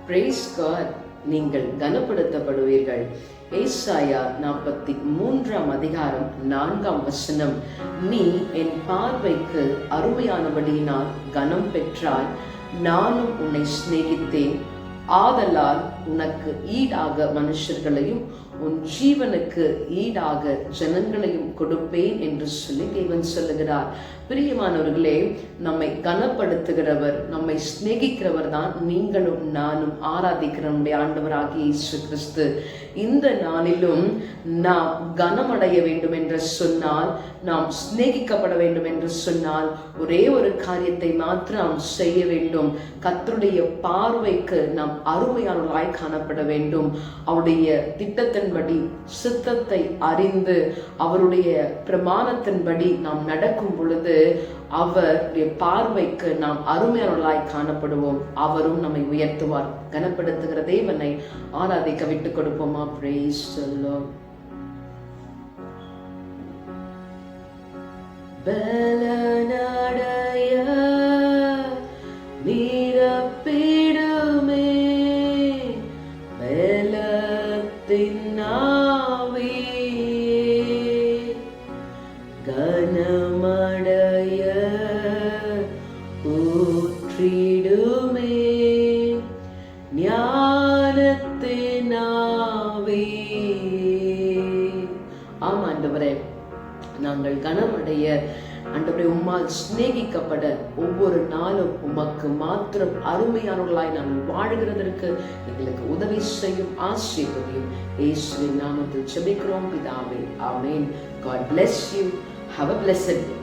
Praise God. நீங்கள் கனப்படுத்தப்படுவீர்கள். ஏசாயா 43 அதிகாரம் 4 நீ என் பார்வைக்கு அருமையானபடியினால் கனம் பெற்றாய், நானும் உன்னை சிநேகித்தேன். ஆதலால் உனக்கு ஈடாக மனுஷர்களையும் உன் ஜீவனுக்கு ஈடாக ஜனங்களையும் கொடுப்பேன் என்று சொல்லி தேவன் சொல்லுகிறார். பிரியமானவர்களே, நம்மை கனப்படுத்துகிறவர், நம்மை சிநேகிக்கிறவர் தான் நீங்களும் நானும் ஆராதிக்கிற நம்முடைய ஆண்டவராகிய இயேசு கிறிஸ்து. இந்த நாளிலும் நாம் கனமடைய வேண்டும் என்று சொன்னால், நாம் சிநேகிக்கப்பட வேண்டும் என்று சொன்னால், ஒரே ஒரு காரியத்தை மாத்திரம் செய்ய வேண்டும். கர்த்தருடைய பார்வைக்கு நாம் அருமையானவர்களாய் காணப்பட வேண்டும். அவருடைய திட்டத்தின்படி, சித்தத்தை அறிந்து, அவருடைய பிரமாணத்தின்படி நாம் நடக்கும் பொழுது அவருடைய பார்வைக்கு நாம் அருமையானவர்களாய் காணப்படுவோம். அவரும் நம்மை உயர்த்துவார். கனப்படுத்துகிற தேவனை ஆராதிக்க விட்டுக் கொடுப்போமா? Praise the Lord. பலனடைய நிரப்பிடுமே பலத்தின் ஆவியே, கனமடைய ஊற்றிடுமே ஞானத்தின் ஆவியே. ஆம் ஆண்டவரே, நாங்கள் கனமடைய, ஆண்டவரே, உம்மால் சிநேகிக்கப்பட ஒவ்வொரு நாளும் உமக்கு மாத்திரம் அருமையானவர்களாய் நாங்கள் வாழ்கிறதற்கு எங்களுக்கு உதவி செய்யும், ஆசீர்வதியும். இயேசுவின் நாமத்தில் ஜெபிக்கிறோம் பிதாவே. ஆமென். God bless you. Have a blessed day.